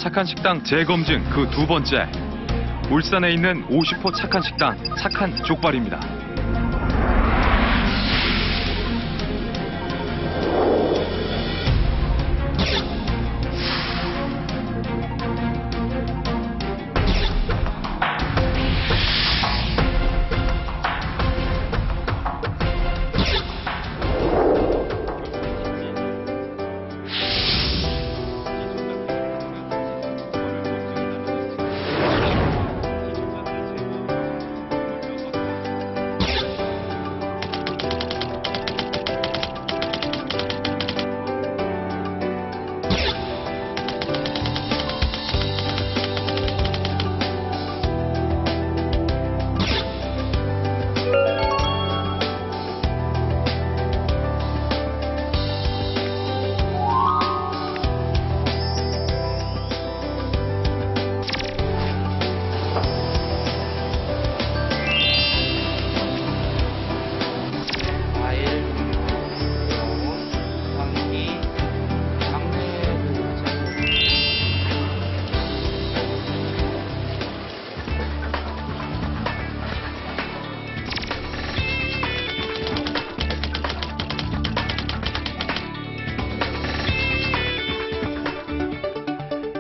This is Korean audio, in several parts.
착한 식당 재검증 그 두 번째. 울산에 있는 50호 착한 식당, 착한 족발입니다.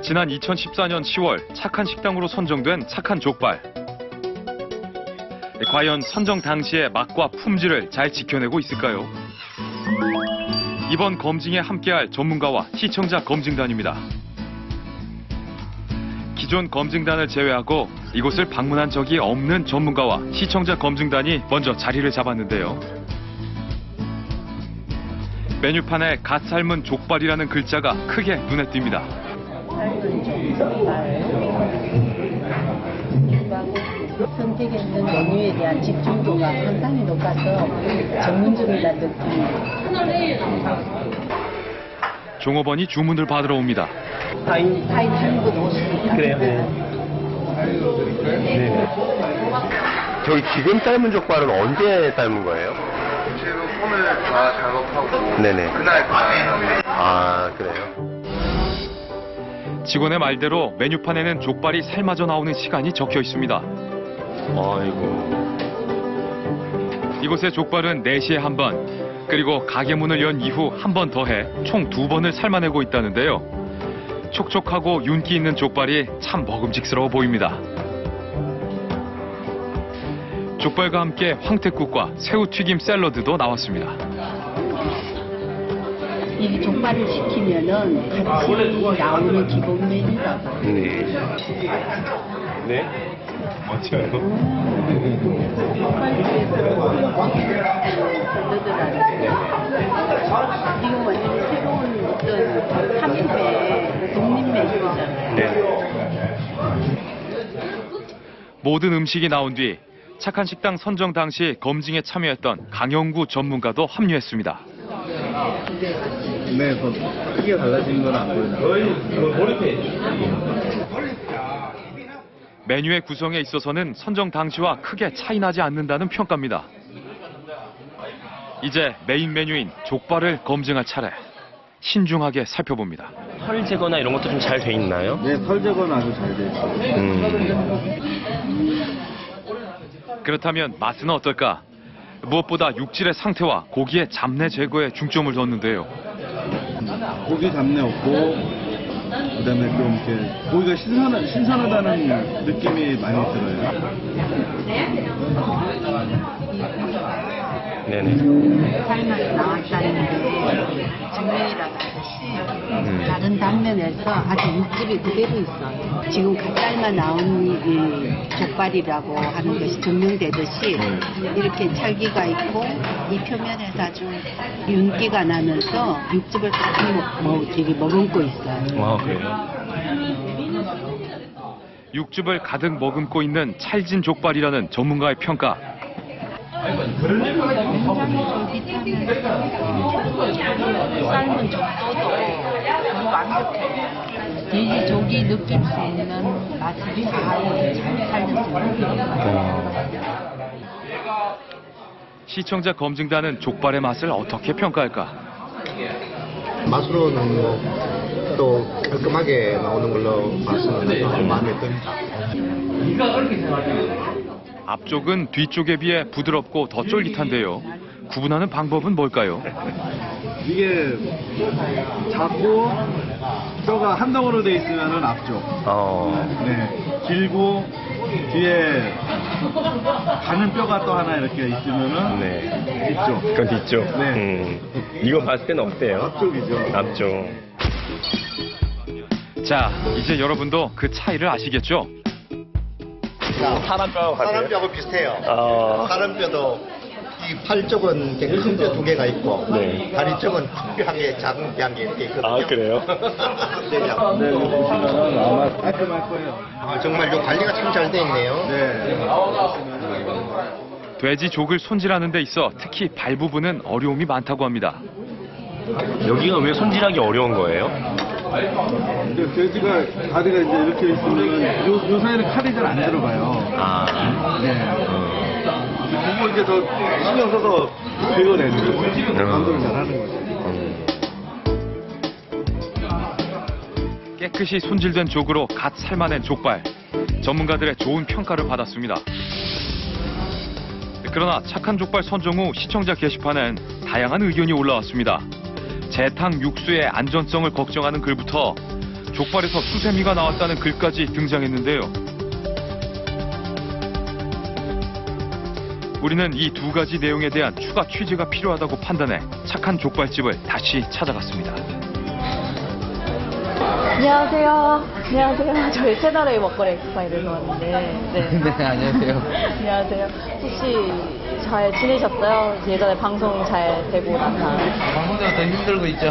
지난 2014년 10월 착한 식당으로 선정된 착한 족발. 과연 선정 당시의 맛과 품질을 잘 지켜내고 있을까요? 이번 검증에 함께할 전문가와 시청자 검증단입니다. 기존 검증단을 제외하고 이곳을 방문한 적이 없는 전문가와 시청자 검증단이 먼저 자리를 잡았는데요. 메뉴판에 갓 삶은 족발이라는 글자가 크게 눈에 띕니다. 선택했는 메뉴에 대한 집중도가 상당히 높아서 전문적이라는 느낌입니다. 종업원이 주문을 받으러 옵니다. 타임 충분 오십니까? 그래요? 네. 저희 지금 삶은 족발은 언제 삶은 거예요? 지금 오늘 다 작업하고 네네. 그날 밤에 아, 그래요? 직원의 말대로 메뉴판에는 족발이 삶아져 나오는 시간이 적혀 있습니다. 아이고. 이곳의 족발은 4시에 한 번, 그리고 가게 문을 연 이후 한 번 더해 총 2번을 삶아내고 있다는데요. 촉촉하고 윤기 있는 족발이 참 먹음직스러워 보입니다. 족발과 함께 황태국과 새우튀김 샐러드도 나왔습니다. 이 족발을 시키면은 같이 나오는 기본 메뉴라고. 네. 네? 맞아요. 지금 완전히 새로운 어떤 한국의 독립 메뉴잖아요. 네. 모든 음식이 나온 뒤 착한 식당 선정 당시 검증에 참여했던 강영구 전문가도 합류했습니다. 네, 크게 달라진 건 안 보여요. 메뉴의 구성에 있어서는 선정 당시와 크게 차이 나지 않는다는 평가입니다. 이제 메인 메뉴인 족발을 검증할 차례. 신중하게 살펴봅니다. 털 제거나 이런 것도 좀 잘 돼 있나요? 네, 털 제거는 아주 잘 돼 있어요. 그렇다면 맛은 어떨까? 무엇보다 육질의 상태와 고기의 잡내 제거에 중점을 뒀는데요. 고기 잡내 없고, 그다음에 좀 이렇게 고기가 신선하다는 느낌이 많이 들어요. 네네. 삶아서 나왔다는 게 정면이라고 하듯이 다른 단면에서 아주 육즙이 그대로 있어요. 지금 갓 삶아 나온 이 족발이라고 하는 것이 증명되듯이 이렇게 찰기가 있고 이 표면에서 아주 윤기가 나면서 육즙을 가득 머금고 있어요. 와, 그래요? 육즙을 가득 머금고 있는 찰진 족발이라는 전문가의 평가. 삶은 정도도 너무 완벽해요. 돼지족이 느낄 수 있는 맛을 잘 살렸습니다. 시청자 검증단은 족발의 맛을 어떻게 평가할까? 맛으로는 또 깔끔하게 나오는 걸로 봐서 마음에 듭니다. 앞쪽은 뒤쪽에 비해 부드럽고 더 쫄깃한데요. 구분하는 방법은 뭘까요? 이게 작고 뼈가 한 덩어리로 돼 있으면은 앞쪽. 네. 길고 뒤에 가는 뼈가 또 하나 이렇게 있으면은 네. 뒤쪽. 그건 뒤쪽. 네. 이거 봤을 때는 어때요? 앞쪽이죠. 앞쪽. 자, 이제 여러분도 그 차이를 아시겠죠? 사람뼈하고 같아요? 사람뼈하고 비슷해요. 아. 사람뼈도 이 팔 쪽은 되게 큰 뼈 두 개가 있고 네. 다리 쪽은 특별하게 작은 뼈 한 개 이렇게 있거든요. 아, 그래요? 네, 이거 보시면은 아마 깔끔할 거예요. 아, 정말 이 관리가 참 잘 돼 있네요. 네. 돼지 족을 손질하는 데 있어 특히 발 부분은 어려움이 많다고 합니다. 여기가 왜 손질하기 어려운 거예요? 근데 돼지가 다리가 이제 이렇게 있으면 요 사이는 칼이 잘 안 들어가요. 아. 네. 그거 이제 더 신경 써서 긁어내는 거죠. 감독을 잘 하는 거죠. 깨끗이 손질된 족으로 갓 삶아낸 족발. 전문가들의 좋은 평가를 받았습니다. 그러나 착한 족발 선정 후 시청자 게시판엔 다양한 의견이 올라왔습니다. 재탕 육수의 안전성을 걱정하는 글부터 족발에서 수세미가 나왔다는 글까지 등장했는데요. 우리는 이 두 가지 내용에 대한 추가 취재가 필요하다고 판단해 착한 족발집을 다시 찾아갔습니다. 안녕하세요. 안녕하세요. 저희 채널A 먹거리 엑스파일에서 왔는데. 네. 네, 안녕하세요. 안녕하세요. 혹시 잘 지내셨어요? 예전에 방송 잘 되고 나서. 방송보다 더 힘들고 있죠.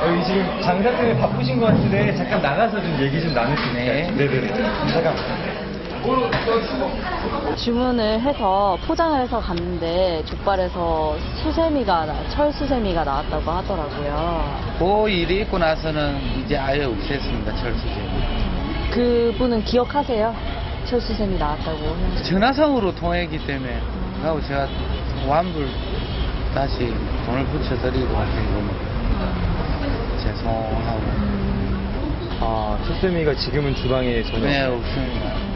여기 지금 장사 때문에 바쁘신 것 같은데 잠깐 나가서 좀 얘기 좀 나눌 수 있나요? 네네네. 잠깐. 주문을 해서 포장을 해서 갔는데 족발에서 철수세미가 나왔다고 하더라고요. 그 일이 있고 나서는 이제 아예 없앴습니다, 철수세미. 그분은 기억하세요? 철수세미 나왔다고. 전화상으로 통했기 때문에 그하고 제가 환불 다시 돈을 붙여드리고 지금 죄송하고. 아, 철수세미가 지금은 주방에 전혀 네, 없습니다.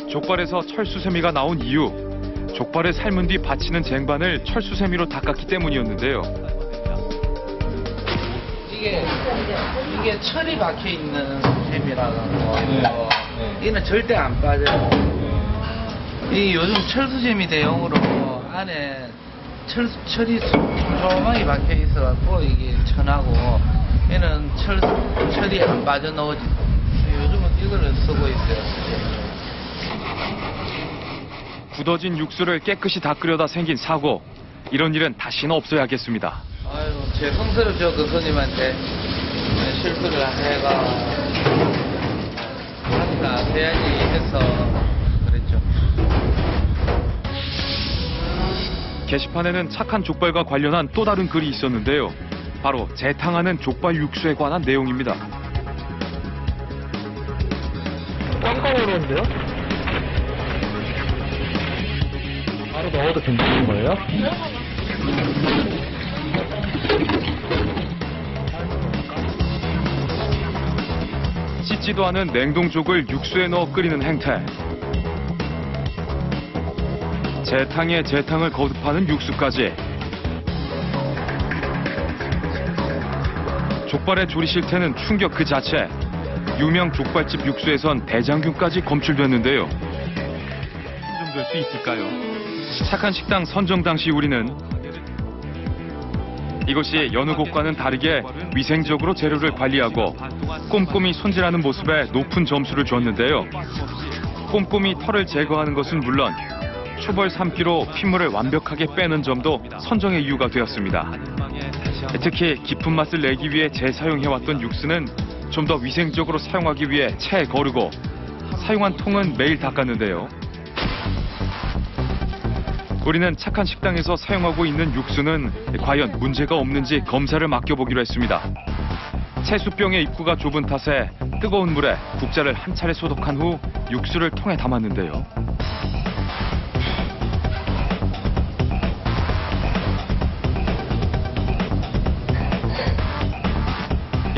족발에서 철수세미가 나온 이유, 족발을 삶은 뒤 받치는 쟁반을 철수세미로 닦았기 때문이었는데요. 이게 철이 박혀 있는 셈이라는 거. 이는 절대 안 빠져요. 이 요즘 철수세미 대용으로 안에 철이 촘촘하게 박혀 있어갖고 이게 천하고 얘는 철이 안 빠져 나오지. 요즘은 이걸 쓰고 있어요. 굳어진 육수를 깨끗이 닦으려다 생긴 사고. 이런 일은 다시는 없어야겠습니다. 아유, 죄송스럽죠, 그 손님한테. 실수를 해가 하니까 해야지 해서 그랬죠. 게시판에는 착한 족발과 관련한 또 다른 글이 있었는데요. 바로 재탕하는 족발 육수에 관한 내용입니다. 깜깜하던데요? 바로 넣어도 괜찮은 거예요? 씻지도 않은 냉동족을 육수에 넣어 끓이는 행태. 재탕에 재탕을 거듭하는 육수까지. 족발의 조리 실태는 충격 그 자체. 유명 족발집 육수에선 대장균까지 검출됐는데요. 선정될 수 있을까요? 착한 식당 선정 당시 우리는 이것이 여느 곳과는 다르게 위생적으로 재료를 관리하고 꼼꼼히 손질하는 모습에 높은 점수를 줬는데요. 꼼꼼히 털을 제거하는 것은 물론 초벌 삶기로 핏물을 완벽하게 빼는 점도 선정의 이유가 되었습니다. 특히 깊은 맛을 내기 위해 재사용해왔던 육수는 좀 더 위생적으로 사용하기 위해 체에 거르고 사용한 통은 매일 닦았는데요. 우리는 착한 식당에서 사용하고 있는 육수는 과연 문제가 없는지 검사를 맡겨보기로 했습니다. 채수병의 입구가 좁은 탓에 뜨거운 물에 국자를 한 차례 소독한 후 육수를 통에 담았는데요.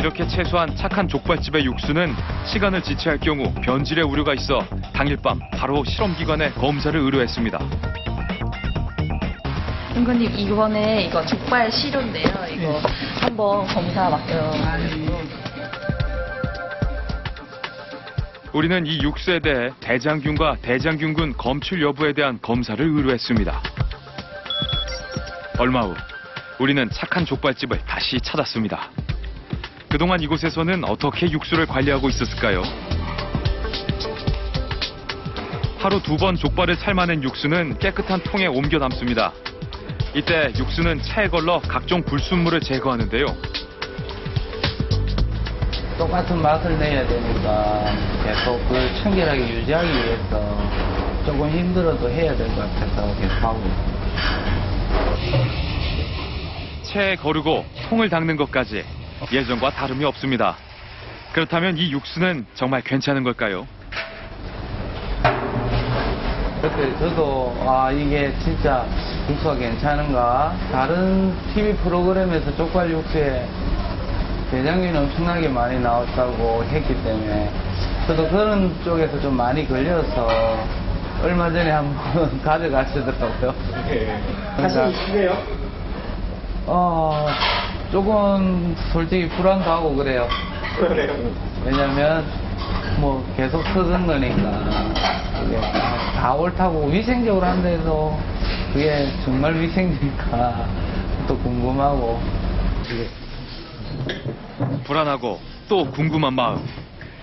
이렇게 최소한 착한 족발집의 육수는 시간을 지체할 경우 변질의 우려가 있어 당일 밤 바로 실험기관에 검사를 의뢰했습니다. 은근님 이번에 이거 족발 시료인데요. 이거 한번 검사 맡겨요. 우리는 이 육수에 대해 대장균과 대장균군 검출 여부에 대한 검사를 의뢰했습니다. 얼마 후 우리는 착한 족발집을 다시 찾았습니다. 그동안 이곳에서는 어떻게 육수를 관리하고 있었을까요? 하루 2번 족발을 삶아낸 육수는 깨끗한 통에 옮겨 담습니다. 이때 육수는 차에 걸러 각종 불순물을 제거하는데요. 똑같은 맛을 내야 되니까 계속 그 청결하게 유지하기 위해서 조금 힘들어도 해야 될 것 같아서 계속 하고 있습니다. 체에 거르고 통을 닦는 것까지 예전과 다름이 없습니다. 그렇다면 이 육수는 정말 괜찮은 걸까요? 그때 저도 이게 진짜 육수가 괜찮은가? 다른 TV 프로그램에서 족발 육수에 대장균이 엄청나게 많이 나왔다고 했기 때문에 저도 그런 쪽에서 좀 많이 걸려서 얼마 전에 한번 가져가시더라고요. 자신 있으세요? 조금 솔직히 불안도 하고 그래요. 왜냐면 뭐 계속 쓰던 거니까 그게 다 옳다고 위생적으로 한데도 그게 정말 위생적일까 또 궁금하고. 불안하고 또 궁금한 마음.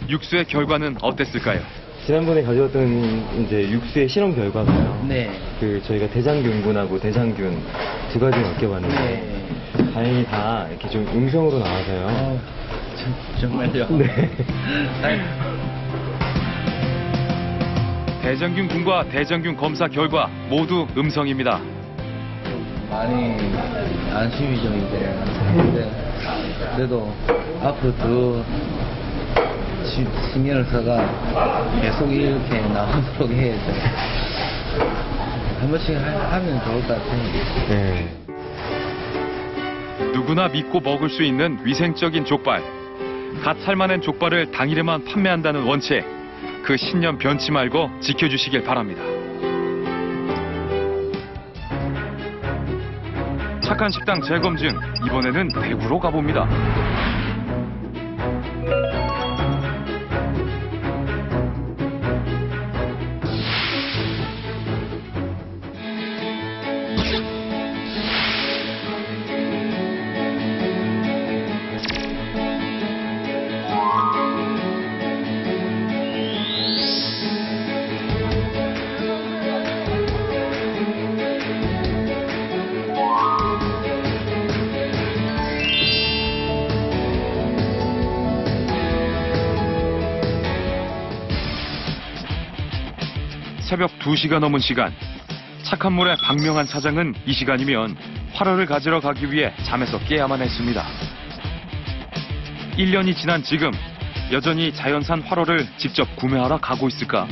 육수의 결과는 어땠을까요? 지난번에 가져왔던 이제 육수의 실험 결과가요. 네. 저희가 대장균군하고 대장균 두 가지 맡겨봤는데 네. 다행히 다 이렇게 좀 음성으로 나와서요. 정말요? 네. 대장균군과 대장균 검사 결과 모두 음성입니다. 많이 안심이 좀 이제. 근데 그래도 앞으로 더 신경을 써가 계속 이렇게 나오도록 해야죠. 한 번씩 하면 좋을 것 같아요. 네. 누구나 믿고 먹을 수 있는 위생적인 족발. 갓 삶아낸 족발을 당일에만 판매한다는 원칙. 그 신념 변치 말고 지켜주시길 바랍니다. 착한 식당 재검증, 이번에는 대구로 가봅니다. 새벽 2시가 넘은 시간. 착한 물의 박명한 사장은 이 시간이면 화로를 가지러 가기 위해 잠에서 깨야만 했습니다. 1년이 지난 지금 여전히 자연산 화로를 직접 구매하러 가고 있을까?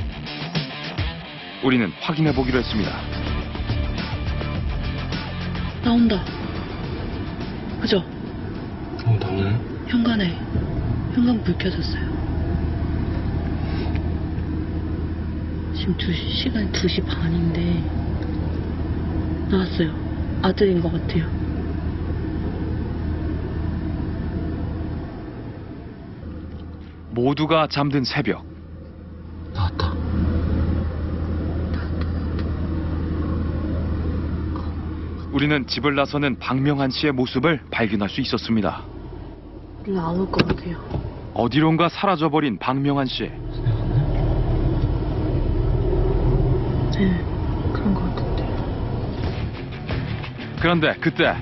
우리는 확인해 보기로 했습니다. 나온다. 그죠? 나오나요? 현관 불 켜졌어요. 지금 시간이 2시 반인데 나왔어요. 아들인 것 같아요. 모두가 잠든 새벽. 나왔다. 우리는 집을 나서는 박명한 씨의 모습을 발견할 수 있었습니다. 나올 것 같아요. 어디론가 사라져버린 박명한 씨. 네, 그런 것 같은데. 그런데 그때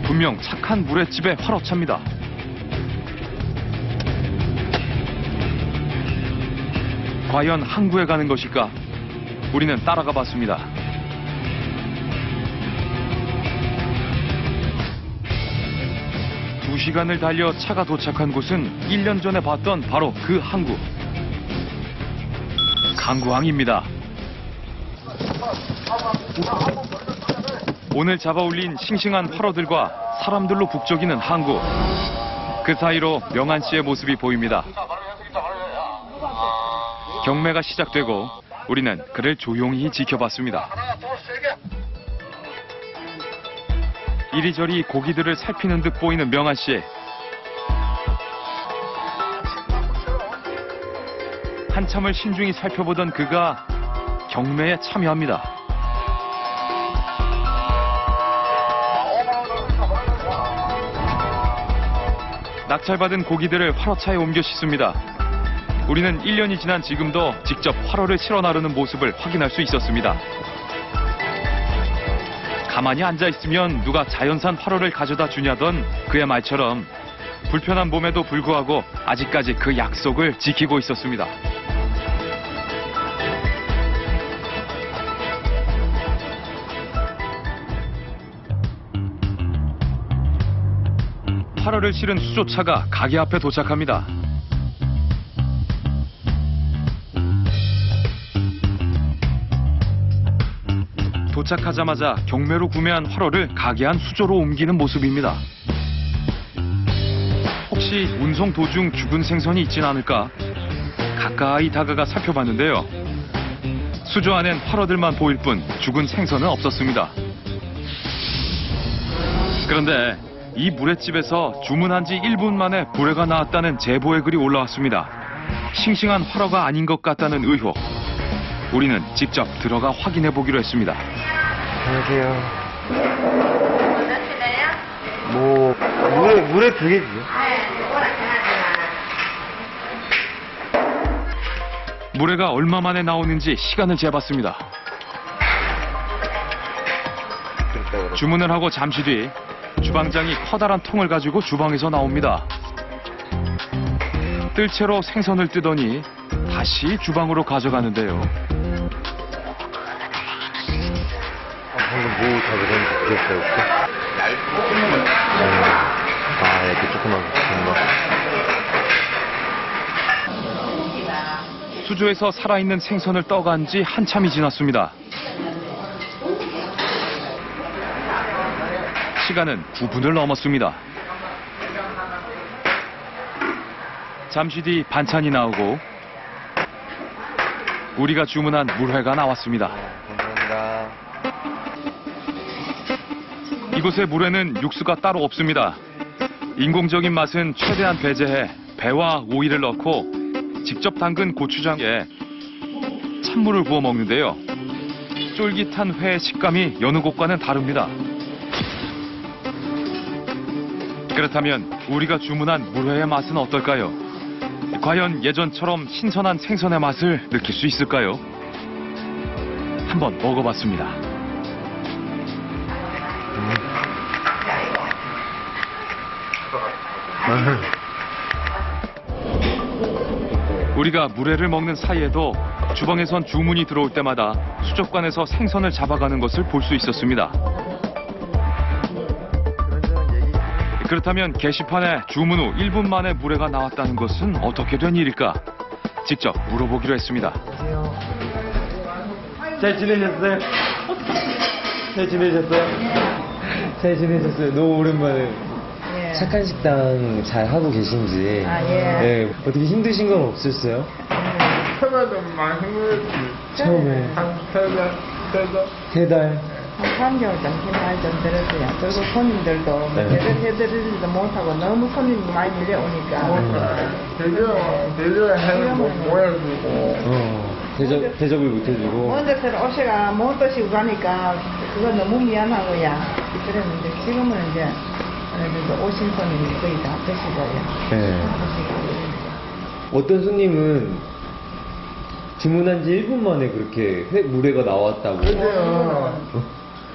분명 착한 물의 집에 화로차입니다. 과연 항구에 가는 것일까? 우리는 따라가 봤습니다. 두 시간을 달려 차가 도착한 곳은 1년 전에 봤던 바로 그 항구. 강구항입니다. 오늘 잡아올린 싱싱한 활어들과 사람들로 북적이는 항구. 그 사이로 명한 씨의 모습이 보입니다. 경매가 시작되고 우리는 그를 조용히 지켜봤습니다. 이리저리 고기들을 살피는 듯 보이는 명한 씨. 한참을 신중히 살펴보던 그가 경매에 참여합니다. 낙찰받은 고기들을 활어차에 옮겨 싣습니다. 우리는 1년이 지난 지금도 직접 활어를 실어 나르는 모습을 확인할 수 있었습니다. 가만히 앉아있으면 누가 자연산 활어를 가져다 주냐던 그의 말처럼 불편한 몸에도 불구하고 아직까지 그 약속을 지키고 있었습니다. 활어를 실은 수조차가 가게 앞에 도착합니다. 도착하자마자 경매로 구매한 활어를 가게 안 수조로 옮기는 모습입니다. 혹시 운송 도중 죽은 생선이 있진 않을까? 가까이 다가가 살펴봤는데요. 수조 안엔 활어들만 보일 뿐 죽은 생선은 없었습니다. 그런데 이 물회집에서 주문한 지 1분 만에 불회가 나왔다는 제보의 글이 올라왔습니다. 싱싱한 활어가 아닌 것 같다는 의혹. 우리는 직접 들어가 확인해 보기로 했습니다. 안녕하세요. 물에 두 개지요? 물회가 얼마 만에 나오는지 시간을 재봤습니다. 주문을 하고 잠시 뒤 주방장이 커다란 통을 가지고 주방에서 나옵니다. 뜰채로 생선을 뜨더니 다시 주방으로 가져가는데요. 방금 뭐 잡으셨는지 보셨어요, 혹시? 이렇게 조그만 거. 수조에서 살아있는 생선을 떠간 지 한참이 지났습니다. 시간은 9분을 넘었습니다. 잠시 뒤 반찬이 나오고 우리가 주문한 물회가 나왔습니다. 감사합니다. 이곳의 물회는 육수가 따로 없습니다. 인공적인 맛은 최대한 배제해 배와 오이를 넣고 직접 담근 고추장에 찬물을 부어 먹는데요. 쫄깃한 회의 식감이 여느 곳과는 다릅니다. 그렇다면 우리가 주문한 물회의 맛은 어떨까요? 과연 예전처럼 신선한 생선의 맛을 느낄 수 있을까요? 한번 먹어봤습니다. 우리가 물회를 먹는 사이에도 주방에선 주문이 들어올 때마다 수족관에서 생선을 잡아가는 것을 볼 수 있었습니다. 그렇다면 게시판에 주문 후 1분 만에 물회가 나왔다는 것은 어떻게 된 일일까? 직접 물어보기로 했습니다. 잘 지내셨어요? 잘 지내셨어요? 너무 오랜만에. 착한 식당 잘 하고 계신지. 네, 어떻게 힘드신 건 없었어요? 처음에도 많이 힘들었지. 처음에. 한 세 달. 한 3개월 정도 말 좀 들었어요. 그리고 손님들도 네. 제대로 해드리지도 못하고 너무 손님이 많이 밀려오니까. 제대로 해는 못 해주고. 대접을 못 해주고. 먼저서 오시가 못 드시고 가니까 그거 너무 미안하고요. 그랬는데 지금은 이제 그래도 오신 손님이 거의 다 드시고요. 네. 어떤 손님은 주문한 지 1분 만에 그렇게 물회가 나왔다고.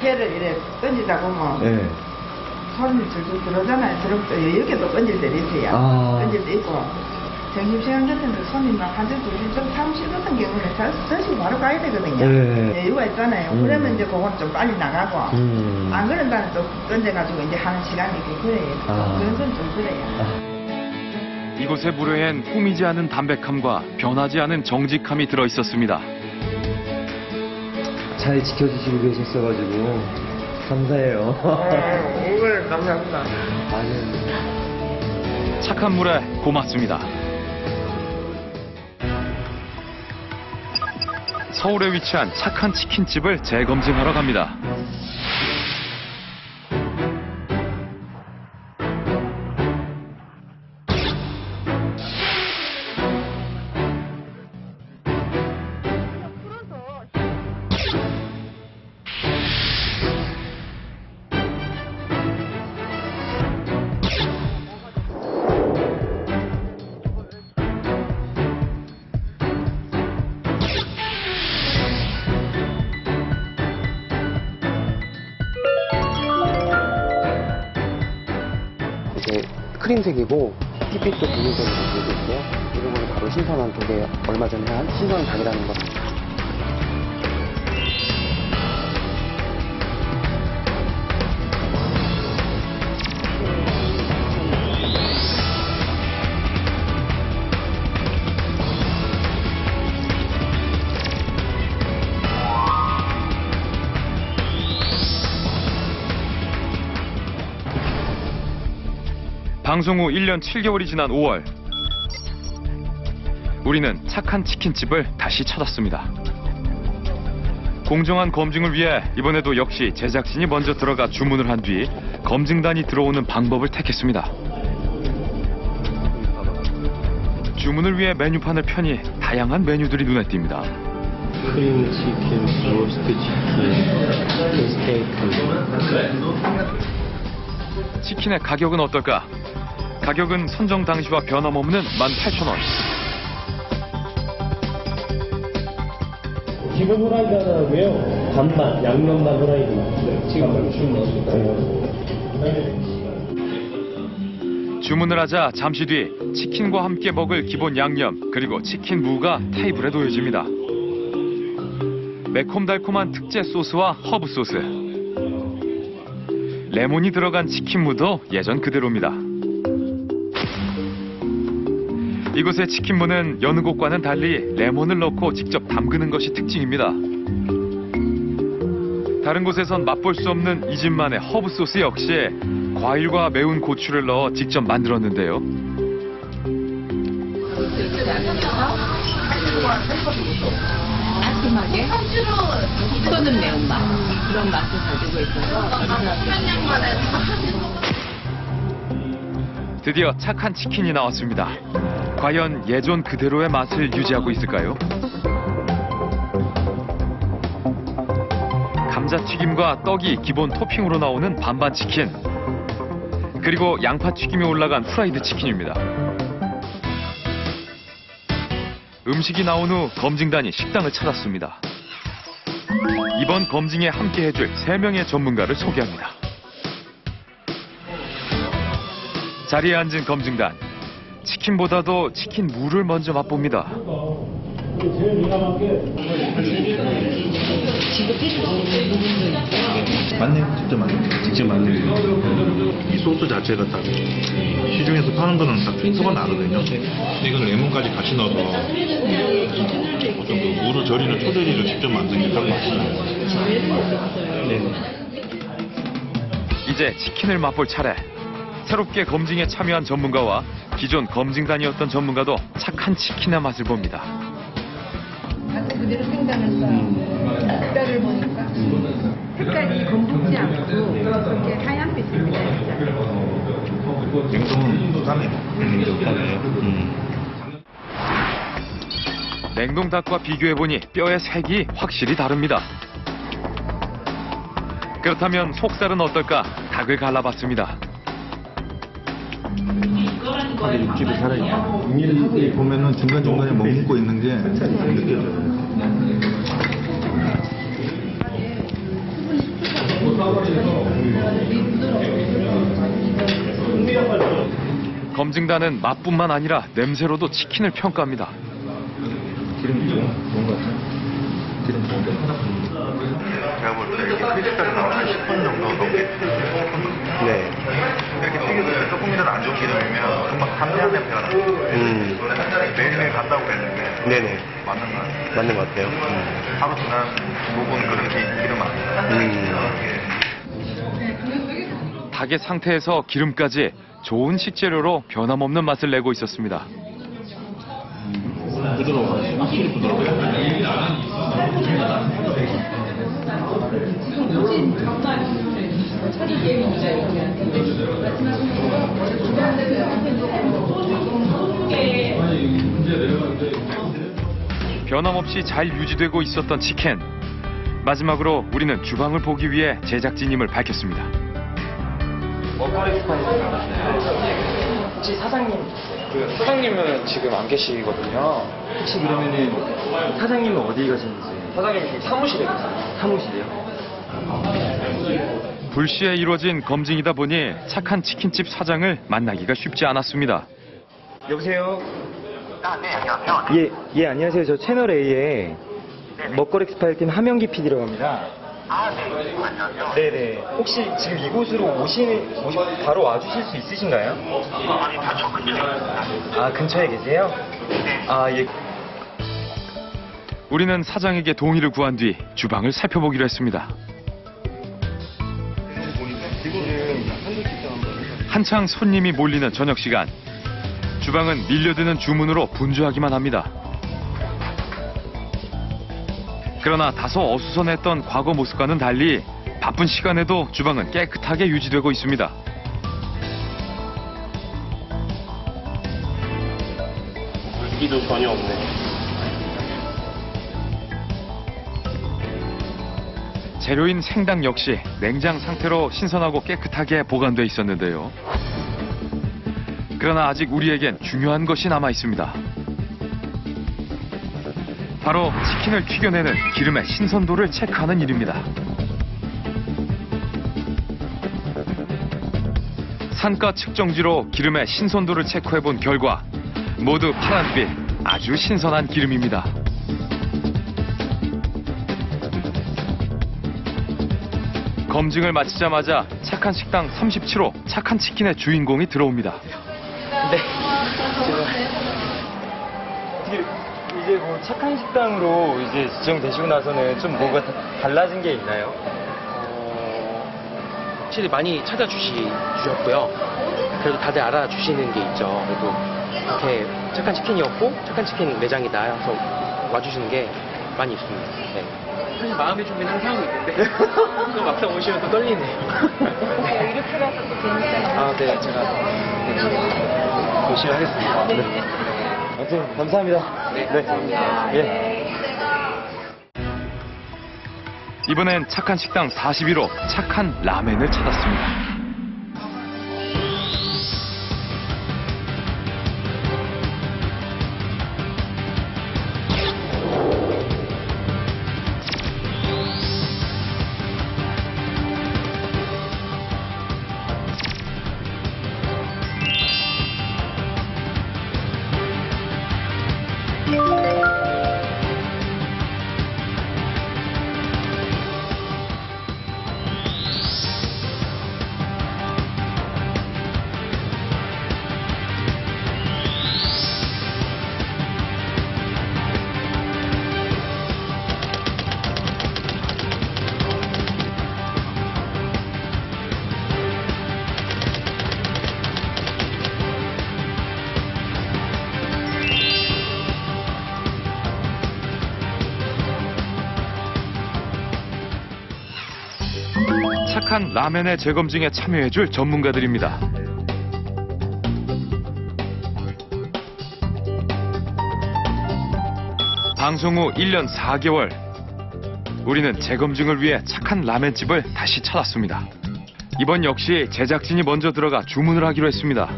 회를 이래 던지다 보면 네. 손님이 줄줄 들어오잖아요. 여기도 던질 때 있어요. 던질 때 있고 점심시간 같은 데 손님만 한두 둘씩 좀 사무실 같은 경우는 드시고 바로 가야 되거든요. 네. 여유가 있잖아요. 그러면 이제 그건 좀 빨리 나가고 안 그런다면 또 던져가지고 이제 하는 시간이 있고 그래요. 그런 건 좀 그래요. 이곳의 물회엔 꾸미지 않은 담백함과 변하지 않은 정직함이 들어있었습니다. 잘 지켜주시고 계셨어가지고 감사해요. 오늘 감사합니다. 착한 물에 고맙습니다. 서울에 위치한 착한 치킨집을 재검증하러 갑니다. 이게 크림색이고 햇빛도 붉은색으로 보이고 있고요. 이런 거는 바로 신선한 덕에 얼마 전에 한 신선한 닭이라는 거. 방송 후 1년 7개월이 지난 5월, 우리는 착한 치킨집을 다시 찾았습니다. 공정한 검증을 위해 이번에도 역시 제작진이 먼저 들어가 주문을 한 뒤 검증단이 들어오는 방법을 택했습니다. 주문을 위해 메뉴판을 펴니 다양한 메뉴들이 눈에 띕니다. 크림 치킨, 로스트 치킨, 스테이크. 치킨의 가격은 어떨까? 가격은 선정 당시와 변함없는 18,000원. 기본 후라이드 하나고요. 반반, 양념반 후라이드. 네, 지금 주문 넣으실까요? 주문을 하자 잠시 뒤 치킨과 함께 먹을 기본 양념 그리고 치킨 무가 테이블에 놓여집니다. 매콤달콤한 특제 소스와 허브 소스, 레몬이 들어간 치킨 무도 예전 그대로입니다. 이곳의 치킨무는 여느 곳과는 달리 레몬을 넣고 직접 담그는 것이 특징입니다. 다른 곳에선 맛볼 수 없는 이 집만의 허브 소스 역시 과일과 매운 고추를 넣어 직접 만들었는데요. 깔끔하게 쏘는 매운맛 그런 맛을 가지고 있어서 드디어 착한 치킨이 나왔습니다. 과연 예전 그대로의 맛을 유지하고 있을까요? 감자튀김과 떡이 기본 토핑으로 나오는 반반 치킨, 그리고 양파튀김이 올라간 프라이드 치킨입니다. 음식이 나온 후 검증단이 식당을 찾았습니다. 이번 검증에 함께 해줄 3명의 전문가를 소개합니다. 자리에 앉은 검증단, 치킨보다도 치킨 무를 먼저 맛봅니다. 만능 직접 만든 직접 만든 이 소스 자체가 딱 시중에서 파는 거는 딱 소가 나거든요. 이건 레몬까지 같이 넣어서 어떤 그 무를 절이는 초절이를 직접 만든 게 딱 맛있어요. 네. 이제 치킨을 맛볼 차례. 새롭게 검증에 참여한 전문가와 기존 검증단이었던 전문가도 착한 치킨의 맛을 봅니다. 맛을 그대로 생각해서 색깔을 보니까 색깔이 검붉지 않고 그렇게 하얀빛입니다. 냉동은 싸네요. 냉동 닭과 비교해보니 뼈의 색이 확실히 다릅니다. 그렇다면 속살은 어떨까? 닭을 갈라봤습니다. 육즙이 살아있어요. 보면은 중간중간에 머금고 있는 게 느껴져요. 검증단은 맛뿐만 아니라 냄새로도 치킨을 평가합니다. 기름이 좋은 것 같아요. 기름 좋은 것 같아요. 제가 볼 때 이게 크리스까지 나오면 한 10분 정도 넘게 네. 이렇게 튀겨줄 때 조금이라도 안 좋은 기름이면 금방 담배한 냄새가 나요. 매일매일 간다고 했는데 네네. 맞는 것 같아요. 맞는 것 같아요. 하루 지난 목은 그런 기름 아니에요. 가게 상태에서 기름까지 좋은 식재료로 변함없는 맛을 내고 있었습니다. 부드러워요. 확실히 부드러워요. 변함없이 잘 유지되고 있었던 치킨. 마지막으로 우리는 주방을 보기 위해 제작진임을 밝혔습니다. 혹시 사장님은 지금 안 계시거든요. 혹시 그러면은 사장님은 어디 가시는지? 사장님은 지금 사무실에 계세요. 사무실이요? 불시에 이루어진 검증이다 보니 착한 치킨집 사장을 만나기가 쉽지 않았습니다. 여보세요? 네, 안녕하세요. 예, 안녕하세요. 저 채널A의 먹거리 엑스파일 팀 하명기 PD라고 합니다. 네, 안녕하세요. 네네. 혹시 지금 이곳으로 바로 와주실 수 있으신가요? 아니, 다 저 근처에 있습니다. 아, 근처에 계세요? 네. 아, 예. 우리는 사장에게 동의를 구한 뒤 주방을 살펴보기로 했습니다. 한창 손님이 몰리는 저녁 시간. 주방은 밀려드는 주문으로 분주하기만 합니다. 그러나 다소 어수선했던 과거 모습과는 달리 바쁜 시간에도 주방은 깨끗하게 유지되고 있습니다. 물기도 전혀 없네. 재료인 생닭 역시 냉장 상태로 신선하고 깨끗하게 보관돼 있었는데요. 그러나 아직 우리에겐 중요한 것이 남아 있습니다. 바로 치킨을 튀겨내는 기름의 신선도를 체크하는 일입니다. 산가 측정지로 기름의 신선도를 체크해본 결과 모두 파란빛, 아주 신선한 기름입니다. 검증을 마치자마자 착한 식당 37호 착한 치킨의 주인공이 들어옵니다. 네. 이제 뭐 착한 식당으로 이제 지정되시고 나서는 좀 뭐가 달라진 게 있나요? 확실히 많이 찾아주셨고요. 그래도 다들 알아주시는 게 있죠. 그래도 이렇게 착한 치킨이었고 착한 치킨 매장이다 해서 와주시는 게 많이 있습니다. 네. 사실 마음의 준비는 항상 하고 있는데 또 막상 오시면 또 떨리네요. 이렇게라도 또 재밌잖아요. 아, 네, 제가 열심히 하겠습니다. 네. 아무튼 감사합니다. 네, 감사합니다. 예. 이번엔 착한 식당 41호 착한 라멘을 찾았습니다. 착한 라멘의 재검증에 참여해줄 전문가들입니다. 방송 후 1년 4개월, 우리는 재검증을 위해 착한 라멘집을 다시 찾았습니다. 이번 역시 제작진이 먼저 들어가 주문을 하기로 했습니다.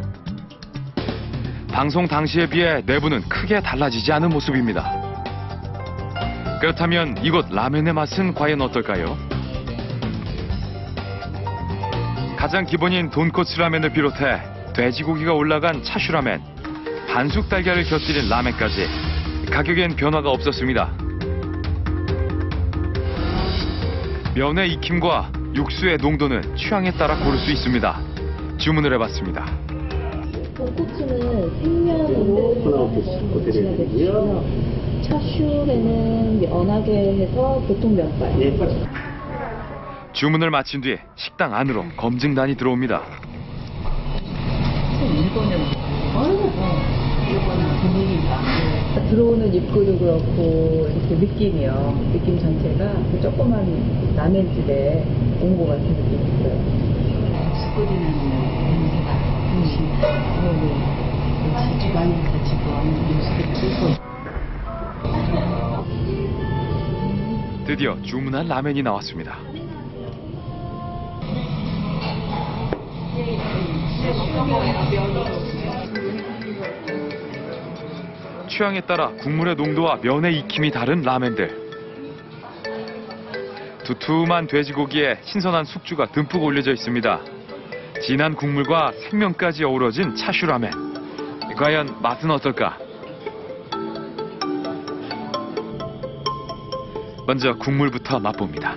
방송 당시에 비해 내부는 크게 달라지지 않은 모습입니다. 그렇다면 이곳 라멘의 맛은 과연 어떨까요? 가장 기본인 돈코츠 라멘을 비롯해 돼지고기가 올라간 차슈 라멘, 반숙 달걀을 곁들인 라멘까지 가격엔 변화가 없었습니다. 면의 익힘과 육수의 농도는 취향에 따라 고를 수 있습니다. 주문을 해봤습니다. 돈코츠는 생면으로 진행되고요. 차슈에는 연하게 해서 보통 면발. 주문을 마친 뒤 식당 안으로 검증단이 들어옵니다. 들어오는 입구도 그렇고 이렇게 느낌이요. 느낌 전체가 그 조그만 라멘 집에 온 것 같은 느낌이 있어요. 숯불이는 냄새가 역시 주방에서 지금 육수를 끓고 드디어 주문한 라면이 나왔습니다. 취향에 따라 국물의 농도와 면의 익힘이 다른 라면들. 두툼한 돼지고기에 신선한 숙주가 듬뿍 올려져 있습니다. 진한 국물과 생면까지 어우러진 차슈라멘. 과연 맛은 어떨까? 먼저 국물부터 맛봅니다.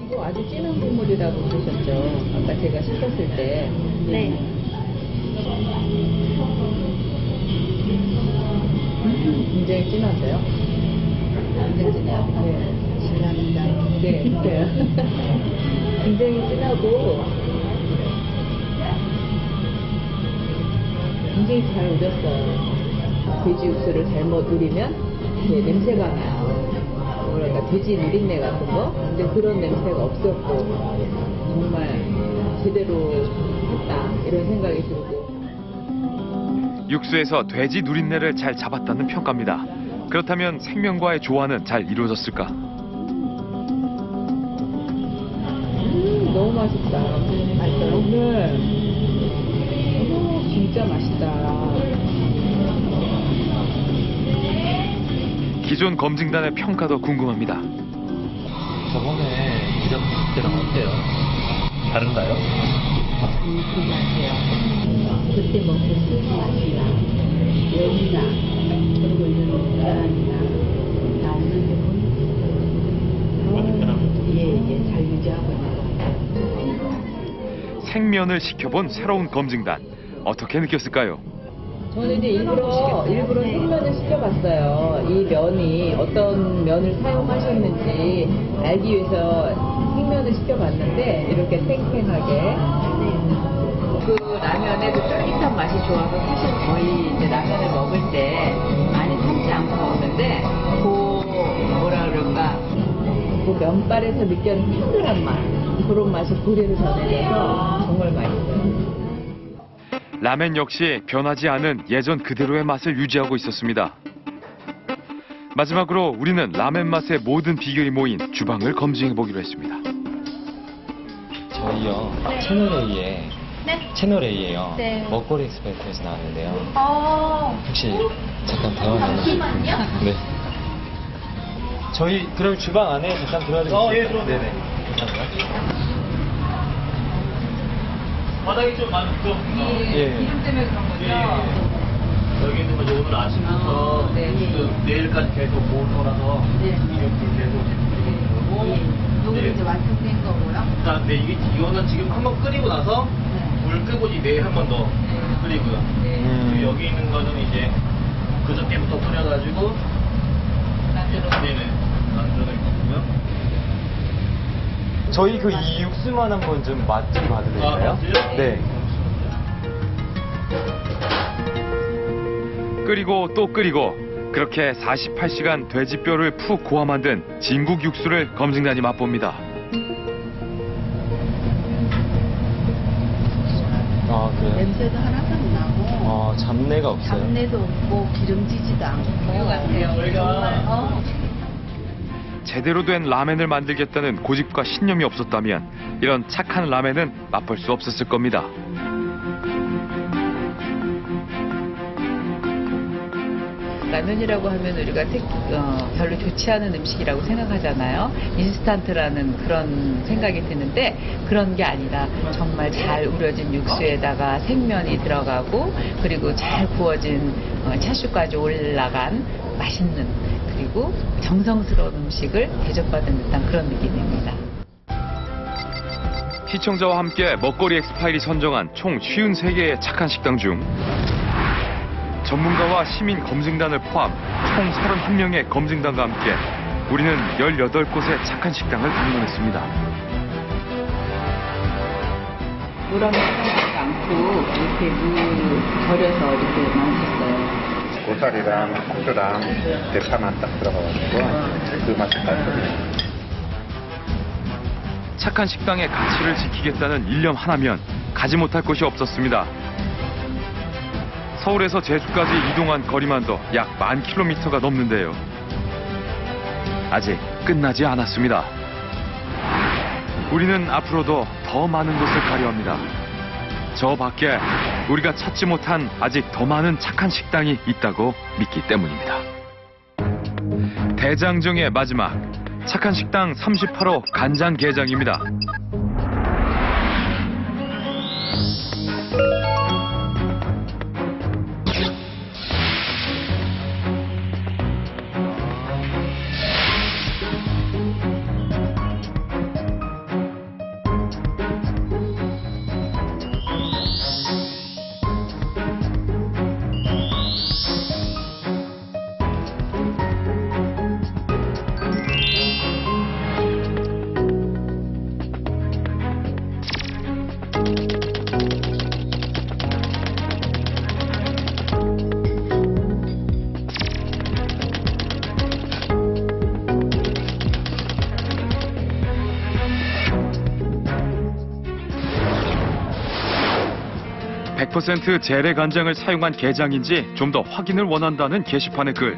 이거 아주 진한 국물이라고 그러셨죠? 아까 제가 시켰을 때. 네. 굉장히 진한데요? 굉장히 진해요? 네. 진합니다. 네, 그래요. 굉장히 진하고 굉장히 잘 우렸어요. 돼지 육수를 잘못 우리면 냄새가 나요. 뭐랄까 돼지 누린내 같은 거? 근데 그런 냄새가 없었고 정말 제대로 했다 이런 생각이 들고. 육수에서 돼지 누린내를 잘 잡았다는 평가입니다. 그렇다면 생면과의 조화는 잘 이루어졌을까? 너무 맛있다. 맛있어요? 네. 진짜 맛있다. 기존 검증단의 평가도 궁금합니다. 저번에 드셨을 때랑 어때요? 다른가요? 그 맛이에요. 그때 먹던 그 맛이나 면이나 그리고 이런 계란이나 다 있는데 보니까 예, 잘 유지하고 있는 것 같아요. 생면을 시켜본 새로운 검증단. 어떻게 느꼈을까요? 저는 이제 일부러 생면을 시켜봤어요. 이 면이 어떤 면을 사용하셨는지 알기 위해서 생면을 시켜봤는데 이렇게 탱탱하게 그 라면의 그 쫄깃한 맛이 좋아서 사실 거의 이제 라면을 먹을 때 많이 삶지 않고 먹는데 그 뭐라 그럴까 그 면발에서 느껴지는 탱글한 맛 그런 맛이 그대로 전해져서 정말 맛있어요. 라멘 역시 변하지 않은 예전 그대로의 맛을 유지하고 있었습니다. 마지막으로 우리는 라멘 맛의 모든 비결이 모인 주방을 검증해보기로 했습니다. 저희요 네. 채널A에 네. 채널A에요. 네. 먹거리 엑스per트에서 나왔는데요. 혹시 잠깐 대화 잠시만요. 네. 저희 그럼 주방 안에 잠깐 들어야 될까요? 예, 들어오세요. 네네. 감사합니다. 바닥이 좀 많이 부끄럽습니다. 예. 기름 때문에 그런 거죠? 여기는 뭐 오늘 아침부터 내일까지 계속 모터라서 이렇게 계속 요거 이제 완성된 거고요. 네, 이거는 지금 한번 끓이고 나서 물 끄고 내일 한 번 더 끓이고요. 그리고 여기 있는 거는 이제 그저께부터 끓여가지고 네네 만들어 있거든요. 저희 그 이 육수만 한번 좀 맛 좀 봐도 될까요? 네. 끓이고 또 끓이고 그렇게 48시간 돼지뼈를 푹 고아 만든 진국 육수를 검증단이 맛봅니다. 아, 그래요? 냄새도 하나도 안 나고 잡내가 없어요? 잡내도 없고 기름지지도 않고 정말 제대로 된 라멘을 만들겠다는 고집과 신념이 없었다면 이런 착한 라멘은 맛볼 수 없었을 겁니다. 라면이라고 하면 우리가 별로 좋지 않은 음식이라고 생각하잖아요. 인스턴트라는 그런 생각이 드는데 그런 게 아니라 정말 잘 우려진 육수에다가 생면이 들어가고 그리고 잘 구워진 차슈까지 올라간 맛있는 그리고 정성스러운 음식을 대접받은 듯한 그런 느낌입니다. 시청자와 함께 먹거리 엑스파일이 선정한 총 53개의 착한 식당 중 전문가와 시민 검증단을 포함 총 31명의 검증단과 함께 우리는 18곳의 착한 식당을 방문했습니다. 물하고 섞지 않고 이렇게 무 절여서 이렇게 만드셨어요. 고사리랑 고추랑 대파만 딱 들어가가지고 그 맛이 달콤해요. 착한 식당의 가치를 지키겠다는 일념 하나면 가지 못할 곳이 없었습니다. 서울에서 제주까지 이동한 거리만도 약 10,000km가 넘는데요. 아직 끝나지 않았습니다. 우리는 앞으로도 더 많은 곳을 가려 합니다. 저 밖에 우리가 찾지 못한 아직 더 많은 착한 식당이 있다고 믿기 때문입니다. 대장정의 마지막, 착한 식당 38호 간장게장입니다. (100% 재래 간장을 사용한 게장인지 좀 더 확인을 원한다는 게시판의 글.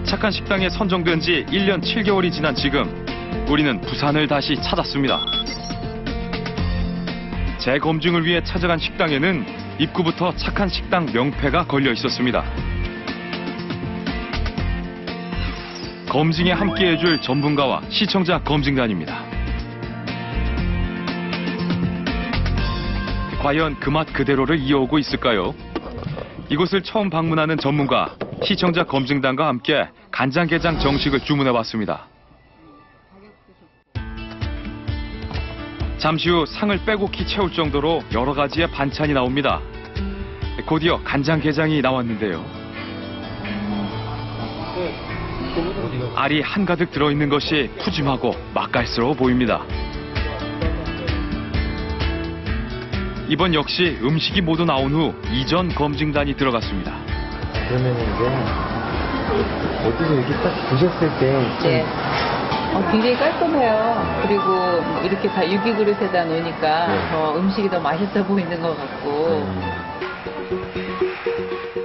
착한 식당에 선정된 지 1년 7개월이 지난 지금 우리는 부산을 다시 찾았습니다. 재검증을 위해 찾아간 식당에는 입구부터 착한 식당 명패가 걸려 있었습니다. 검증에 함께해줄 전문가와 시청자 검증단입니다. 과연 그 맛 그대로를 이어오고 있을까요? 이곳을 처음 방문하는 전문가, 시청자 검증단과 함께 간장게장 정식을 주문해봤습니다. 잠시 후 상을 빼곡히 채울 정도로 여러 가지의 반찬이 나옵니다. 곧이어 간장게장이 나왔는데요. 알이 한가득 들어있는 것이 푸짐하고 맛깔스러워 보입니다. 이번 역시 음식이 모두 나온 후 이전 검증단이 들어갔습니다. 그러면 이제 어디서 이렇게 딱 드셨을 때 네. 굉장히 깔끔해요. 그리고 이렇게 다 유기그릇에다 놓으니까 네. 더 음식이 더 맛있어 보이는 것 같고.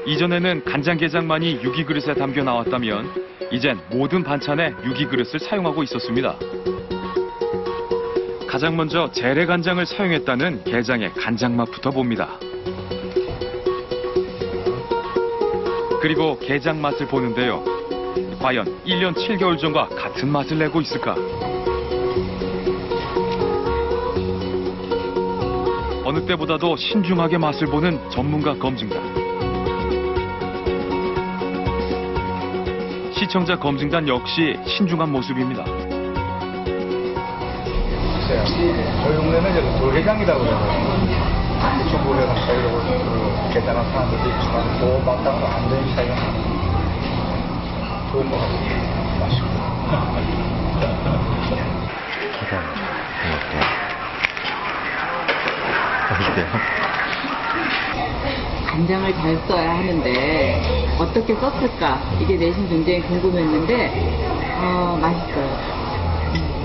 이전에는 간장게장만이 유기그릇에 담겨 나왔다면 이젠 모든 반찬에 유기그릇을 사용하고 있었습니다. 가장 먼저 재래간장을 사용했다는 게장의 간장 맛부터 봅니다. 그리고 게장 맛을 보는데요. 과연 1년 7개월 전과 같은 맛을 내고 있을까? 어느 때보다도 신중하게 맛을 보는 전문가 검증단. 시청자 검증단 역시 신중한 모습입니다. 저희 동네는 이제 돌게장이라고 그래요. 중국에서 거기로 계산한 사람들도 있지만 그 맛하고 완전히 차이가 좋은 것 같아요. 맛있고. 어때요? 간장을 잘 써야 하는데 어떻게 썼을까 이게 내심 굉장히 궁금했는데 맛있어요.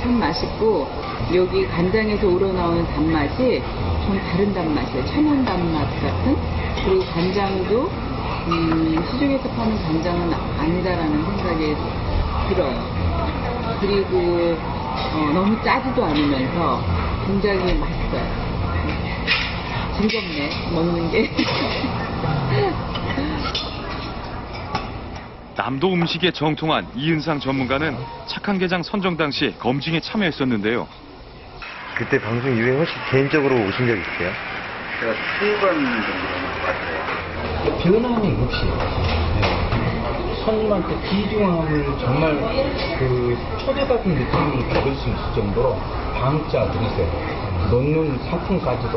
참 맛있고 여기 간장에서 우러나오는 단맛이 좀 다른 단맛이에요. 천연 단맛 같은. 그리고 간장도 시중에서 파는 간장은 아니다라는 생각이 들어요. 그리고 너무 짜지도 않으면서 굉장히 맛있어요. 즐겁네 먹는 게. 남도 음식에 정통한 이은상 전문가는 착한 게장 선정 당시 검증에 참여했었는데요. 그때 방송 이후에 혹시 개인적으로 오신 적 있어요? 제가 7번 정도 왔어요. 변함이 없이 손님한테 귀중함을 정말 그 초대받은 느낌을 받을 수 있을 정도로 방자 드리세요. 넣는 상품까지도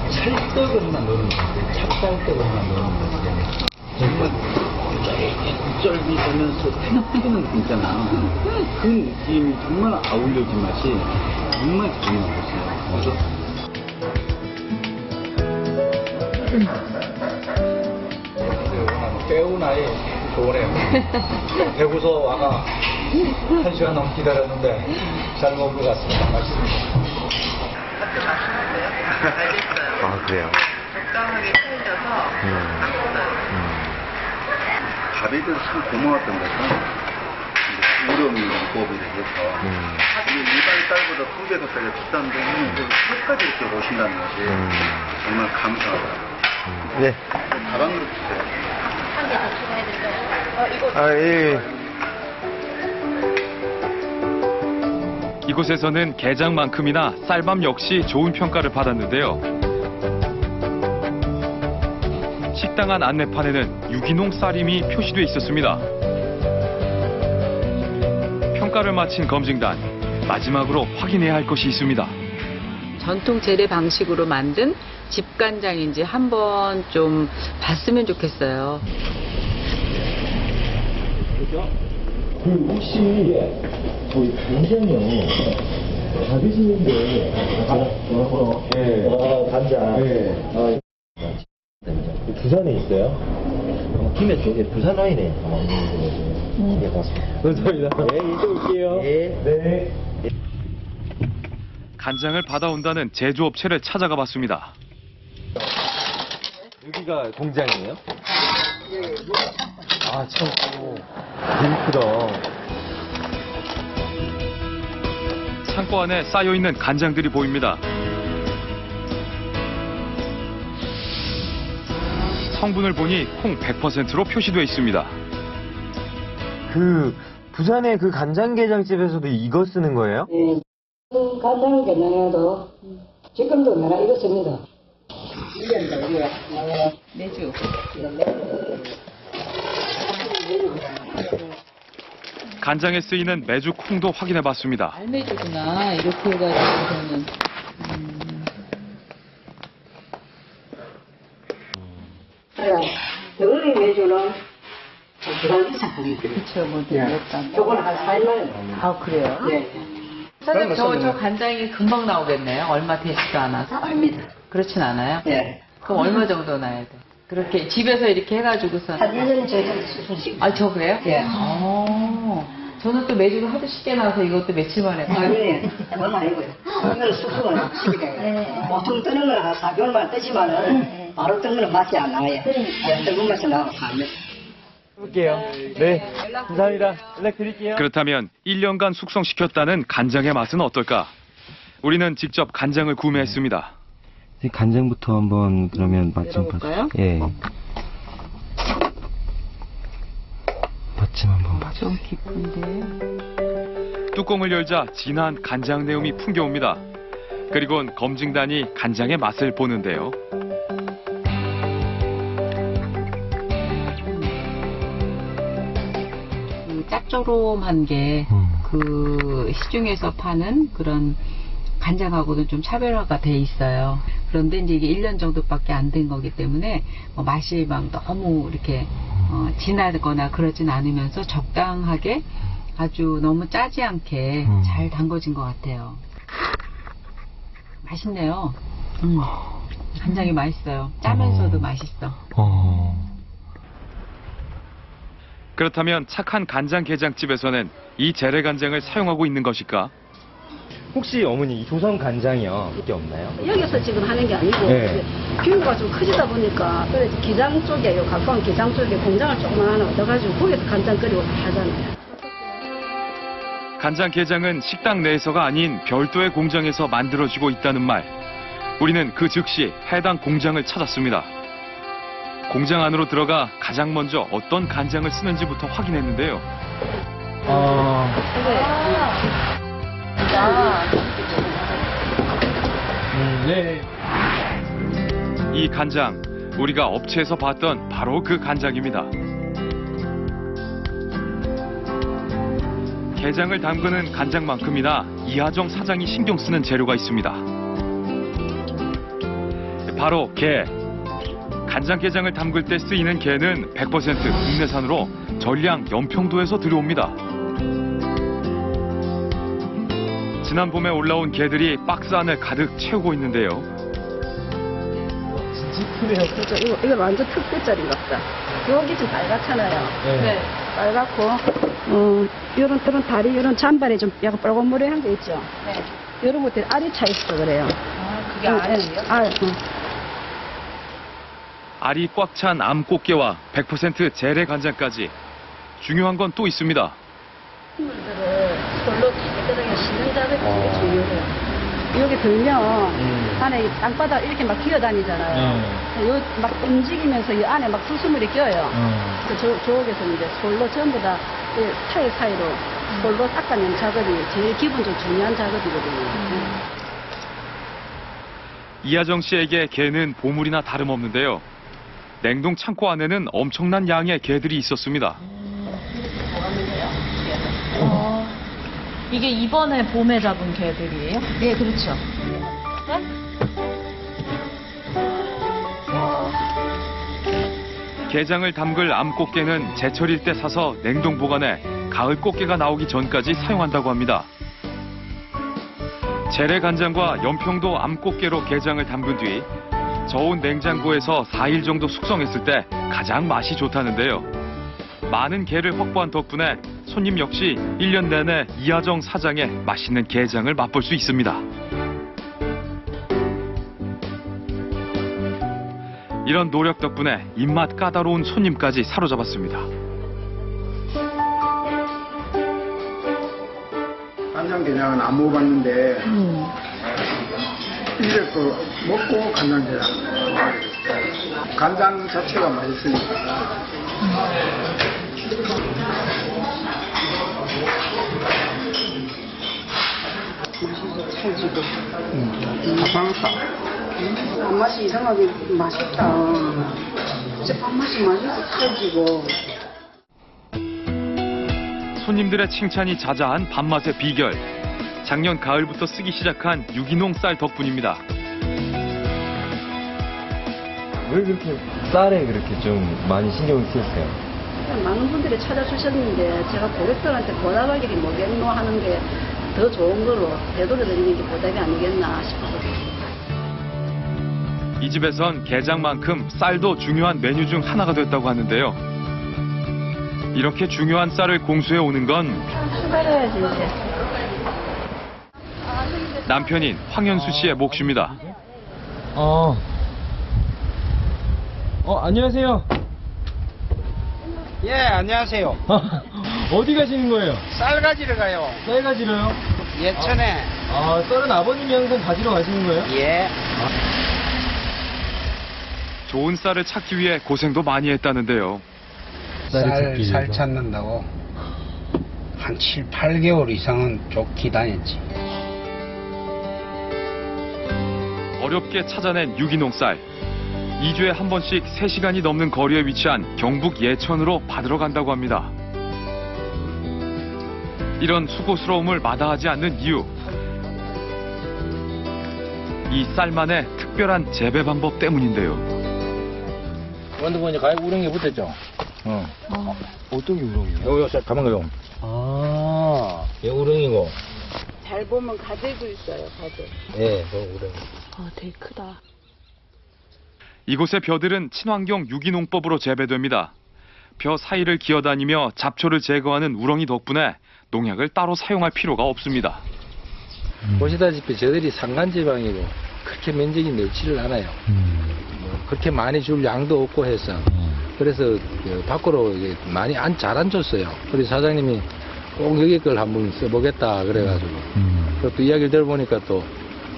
찰떡을 하나 넣는 거예요. 찹쌀떡을 하나 넣는 거예요. 정말 쫄깃하면서 탱탱한 느낌 있잖아. 그 느낌이 정말 아울러진 맛이 정말 기분이 나빴어요. 깨우나이 좋으네요. 배고서 와가 1시간 넘게 기다렸는데 잘 먹은 것 같습니다. 맛있습니다. 아, 그래요? 적당하게 펴져서 가비들 참 고마웠던 것은 어려운 방법이 돼서 일반 쌀보다 2배 가까이 비싼 데는 끝까지 이렇게 오신다는 것이 정말 감사하다. 네. 가방으로 주세요. 한 개 더 추가해드릴까요? 이거 아, 예. 이곳에서는 게장만큼이나 쌀밥 역시 좋은 평가를 받았는데요. 식당 안 안내판에는 유기농 쌀임이 표시돼 있었습니다. 평가를 마친 검증단, 마지막으로 확인해야 할 것이 있습니다. 전통 재래 방식으로 만든 집간장인지 한번 좀 봤으면 좋겠어요. 혹시 저희 간장이요. 받으시는데 간장. 부산에 있어요? 김해 쪽에 부산 라인에. 네, 맞습니다. 감사합니다. 네, 이제 올게요. 네. 간장을 받아온다는 제조업체를 찾아가 봤습니다. 여기가 공장이에요? 아, 창고. 되게 크다. 창고 안에 쌓여있는 간장들이 보입니다. 성분을 보니 콩 100%로 표시되어 있습니다. 부산의 그 간장게장집에서도 이거 쓰는 거예요? 네. 간장게장에도 지금도 내가 이거 씁니다. 매주. 간장에 쓰이는 메주 콩도 확인해 봤습니다. 알매주구나. 이렇게 해가지고는. 덩어리 매주는 부산 이상품이 그쵸, 뭐, 약간. 저건 한 4일만에. 아, 그래요? 네. 사장님, 저 간장이 금방 나오겠네요. 얼마 되지도 않아서. 아닙니다. 그렇진 않아요? 네. 그럼 얼마 정도 나야 돼? 그렇게 집에서 이렇게 해가지고서. 한 1년 저희가 수술씩. 아, 저 그래요? 예. 저는 또 매주가 하도 쉽게 나와서 이것도 며칠 만에. 아니, 그건 아니고요. 이거는 숙성은 쉽게 돼요. 보통 뜨는 건 한 4개월만 뜨지만은 바로 뜨는 건 맛이 안 나와요. 뜨거운 맛이 나와서 안 돼. 해볼게요. 네. 감사합니다. 연락드릴게요. 그렇다면 1년간 숙성시켰다는 간장의 맛은 어떨까? 우리는 직접 간장을 구매했습니다. 간장부터 한번 그러면 맛 좀 열어볼까요? 예. 맛 좀 한번 봐줘. 좀 깊은데. 뚜껑을 열자 진한 간장 내음이 풍겨옵니다. 그리곤 검증단이 간장의 맛을 보는데요. 그 짭조름한 게 그 시중에서 파는 그런 간장하고는 좀 차별화가 돼 있어요. 그런데 이제 이게 1년 정도밖에 안 된 거기 때문에 맛이 막 너무 이렇게 진하거나 그러진 않으면서 적당하게 아주 너무 짜지 않게 잘 담궈진 것 같아요. 맛있네요. 간장이 맛있어요. 짜면서도 맛있어. 그렇다면 착한 간장게장집에서는 이 재래간장을 사용하고 있는 것일까? 혹시 어머니 이 조선 간장이요? 이게 없나요? 여기서 지금 하는 게 아니고 네. 규모가 좀 크지다 보니까 그래서 기장 쪽에 가까운 기장 쪽에 공장을 조금 하나 얻어가지고 거기서 간장 끓이고 하잖아요. 간장게장은 식당 내에서가 아닌 별도의 공장에서 만들어지고 있다는 말. 우리는 그 즉시 해당 공장을 찾았습니다. 공장 안으로 들어가 가장 먼저 어떤 간장을 쓰는지부터 확인했는데요. 네. 이 간장, 우리가 업체에서 봤던 바로 그 간장입니다. 게장을 담그는 간장만큼이나 이하정 사장이 신경 쓰는 재료가 있습니다. 바로 게. 간장게장을 담글 때 쓰이는 게는 100% 국내산으로 전량 연평도에서 들여옵니다. 지난 봄에 올라온 게들이 박스 안을 가득 채우고 있는데요. 그렇죠. 이거 완전 특별짜리인가 보다. 여기 좀 빨갛잖아요. 네. 빨갛고, 요런 다리, 요런 잔발에 좀 약간 빨간머리한 게 있죠. 네. 요런 것들이 알이 차 있어, 그래요. 그게 알이에요? 알. 알이 꽉 찬 암꽃게와 100% 재래 간장까지. 중요한 건 또 있습니다. 식물들을 솔로 깨끗하게 씻는 작업이 되게 중요해요. 여기 들면 안에 땅바닥 이렇게 막 기어다니잖아요. 요 막 움직이면서 이 안에 막 수수물이 껴요. 저쪽에서 이제 솔로 전부 다 타일 사이로 솔로 닦아내는 작업이 제일 기본적으로 중요한 작업이거든요. 이하정 씨에게 게는 보물이나 다름없는데요. 냉동 창고 안에는 엄청난 양의 게들이 있었습니다. 이게 이번에 봄에 잡은 개들이에요? 네, 그렇죠. 게장을 담글 암꽃게는 제철일 때 사서 냉동 보관해 가을 꽃게가 나오기 전까지 사용한다고 합니다. 재래 간장과 연평도 암꽃게로 게장을 담근 뒤 저온 냉장고에서 4일 정도 숙성했을 때 가장 맛이 좋다는데요. 많은 게를 확보한 덕분에 손님 역시 1년 내내 이하정 사장의 맛있는 게장을 맛볼 수 있습니다. 이런 노력 덕분에 입맛 까다로운 손님까지 사로잡았습니다. 간장게장은 안 먹어봤는데 이제 그 먹고 간장게장 간장 자체가 맛있으니까 맛있어, 찰지고. 맛있다. 밥맛이 이상하게 맛있다. 진짜 밥맛이 맛있어, 찰지고. 손님들의 칭찬이 자자한 밥맛의 비결. 작년 가을부터 쓰기 시작한 유기농 쌀 덕분입니다. 왜 그렇게 쌀에 그렇게 좀 많이 신경을 쓰였어요? 많은 분들이 찾아주셨는데 제가 고객들한테 보답할 일이 뭐겠노 하는 게 더 좋은 거로 되돌려드리는 게 보답이 아니겠나 싶어서. 이 집에선 게장만큼 쌀도 중요한 메뉴 중 하나가 됐다고 하는데요. 이렇게 중요한 쌀을 공수해 오는 건 수발해야지 이제. 남편인 황현수 씨의 몫입니다. 안녕하세요. 예, 안녕하세요. 어디 가시는 거예요? 쌀 가지러 가요. 쌀 가지러요? 예천에. 쌀은 아버님이 항상 가지러 가시는 거예요? 예. 좋은 쌀을 찾기 위해 고생도 많이 했다는데요. 쌀 찾는다고 한 7, 8개월 이상은 쫓기 다녔지. 어렵게 찾아낸 유기농 쌀. 2주에 한 번씩 3시간이 넘는 거리에 위치한 경북 예천으로 받으러 간다고 합니다. 이런 수고스러움을 마다하지 않는 이유. 이 쌀만의 특별한 재배 방법 때문인데요. 원두 보니 가위 우렁이 붙었죠? 어떤 게 우렁이요? 요거 가만 가요. 이 우렁이고. 잘 보면 가들도 있어요, 가들. 예, 그 우렁이. 되게 크다. 이곳의 벼들은 친환경 유기농법으로 재배됩니다. 벼 사이를 기어다니며 잡초를 제거하는 우렁이 덕분에 농약을 따로 사용할 필요가 없습니다. 보시다시피 저들이 산간지방이고 그렇게 면적이 넓지를 않아요. 그렇게 많이 줄 양도 없고 해서 그래서 밖으로 많이 잘 안 줬어요. 그래서 사장님이 꼭 여기 걸 한번 써보겠다 그래가지고 그것도 이야기를 들어보니까 또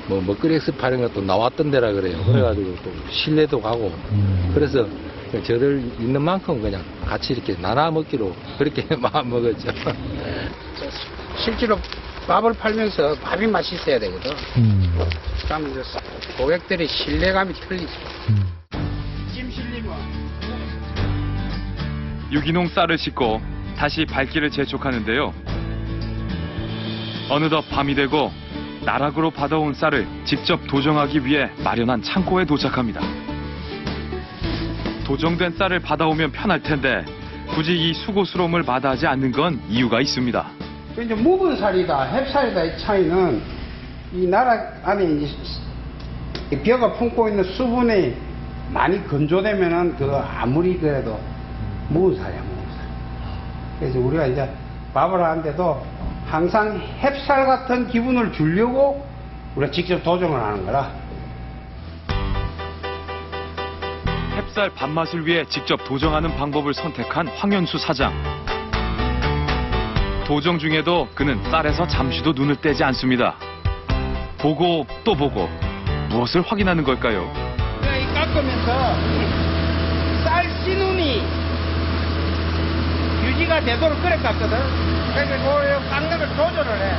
뭐 먹거리 엑스파이런 것도 나왔던 데라 그래요. 그래가지고 또 신뢰도 가고 그래서 저들 있는 만큼 그냥 같이 이렇게 나눠 먹기로 그렇게 마음 먹었죠. 실제로 밥을 팔면서 밥이 맛있어야 되거든. 그러면 고객들의 신뢰감이 틀리죠. 찜 실리면 유기농 쌀을 싣고 다시 발길을 재촉하는데요. 어느덧 밤이 되고 나락으로 받아온 쌀을 직접 도정하기 위해 마련한 창고에 도착합니다. 도정된 쌀을 받아오면 편할 텐데 굳이 이 수고스러움을 마다하지 않는 건 이유가 있습니다. 이제 묵은 쌀이다, 햅쌀이다 차이는 이 나라 안에 이제 벼가 품고 있는 수분이 많이 건조되면은 그 아무리 그래도 묵은 쌀이야, 묵은 쌀. 그래서 우리가 이제 밥을 하는데도 항상 햅쌀 같은 기분을 주려고 우리가 직접 도정을 하는 거라. 햅쌀 밥맛을 위해 직접 도정하는 방법을 선택한 황현수 사장. 도정 중에도 그는 쌀에서 잠시도 눈을 떼지 않습니다. 보고 또 보고 무엇을 확인하는 걸까요? 이 깎으면서 쌀 씨눈이 유지가 되도록 그래 깎거든. 그래서 그 깎는 걸 조절을 해.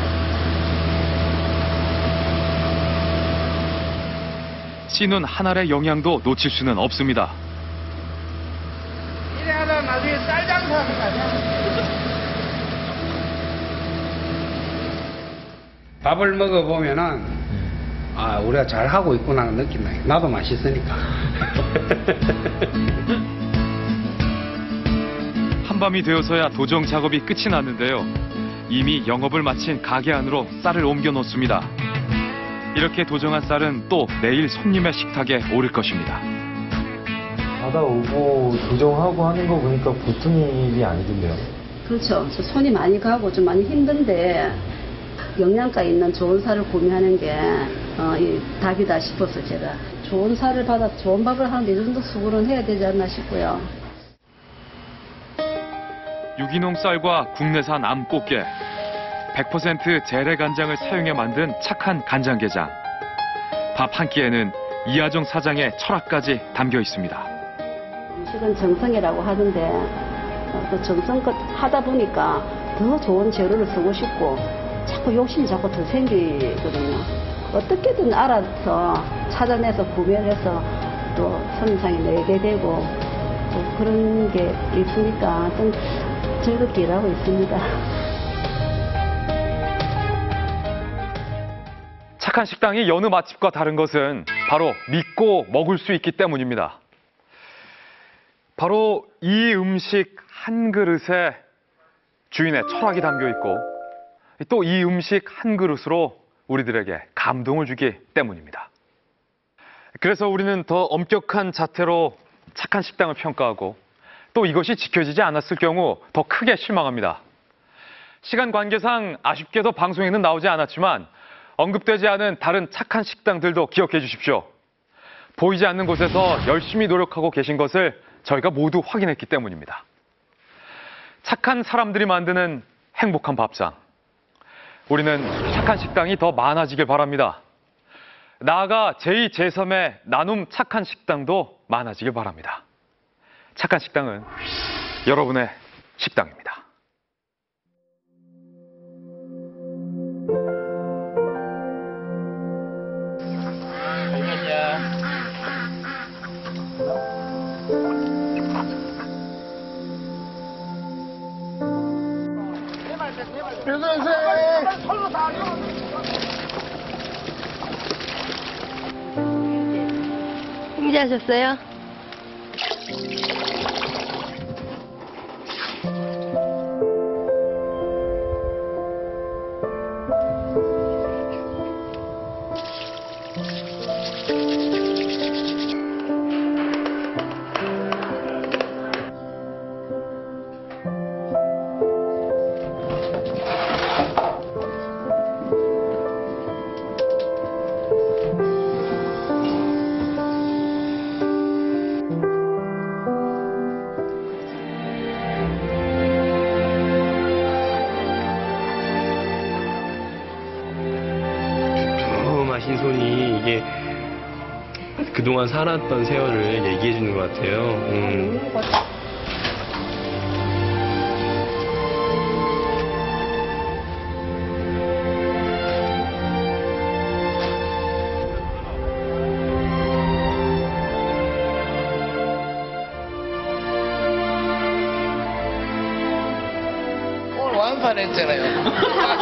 씨눈 한 알의 영양도 놓칠 수는 없습니다. 이래 하다 나중에 쌀 장사하는 거 아니야? 밥을 먹어보면은 아 우리가 잘하고 있구나 느낀다. 나도 맛있으니까. 한밤이 되어서야 도정 작업이 끝이 났는데요. 이미 영업을 마친 가게 안으로 쌀을 옮겨 놓습니다. 이렇게 도정한 쌀은 또 내일 손님의 식탁에 오를 것입니다. 받아오고 도정하고 하는 거 보니까 보통 일이 아니던데요. 그렇죠. 손이 많이 가고 좀 많이 힘든데 영양가 있는 좋은 쌀을 구매하는 게 이 답이다 싶어서 제가 좋은 쌀을 받아서 좋은 밥을 하는데 이 정도 수고는 해야 되지 않나 싶고요. 유기농 쌀과 국내산 암꽃게, 100% 재래 간장을 사용해 만든 착한 간장게장. 밥 한 끼에는 이하정 사장의 철학까지 담겨 있습니다. 음식은 정성이라고 하는데 그 정성껏 하다 보니까 더 좋은 재료를 쓰고 싶고 자꾸 욕심이 자꾸 더 생기거든요. 어떻게든 알아서 찾아내서 구매를 해서 또 손님상에 내게 되고 또 그런 게 있으니까 좀 즐겁게 일하고 있습니다. 착한 식당이 여느 맛집과 다른 것은 바로 믿고 먹을 수 있기 때문입니다. 바로 이 음식 한 그릇에 주인의 철학이 담겨 있고 또 이 음식 한 그릇으로 우리들에게 감동을 주기 때문입니다. 그래서 우리는 더 엄격한 자태로 착한 식당을 평가하고 또 이것이 지켜지지 않았을 경우 더 크게 실망합니다. 시간 관계상 아쉽게도 방송에는 나오지 않았지만 언급되지 않은 다른 착한 식당들도 기억해 주십시오. 보이지 않는 곳에서 열심히 노력하고 계신 것을 저희가 모두 확인했기 때문입니다. 착한 사람들이 만드는 행복한 밥상. 우리는 착한 식당이 더 많아지길 바랍니다. 나아가 제2, 제3의 나눔 착한 식당도 많아지길 바랍니다. 착한 식당은 여러분의 식당입니다. 준비하셨어요? 두툼하신 손이 이게 그동안 살았던 세월을 얘기해 주는 것 같아요. 오늘 완판했잖아요.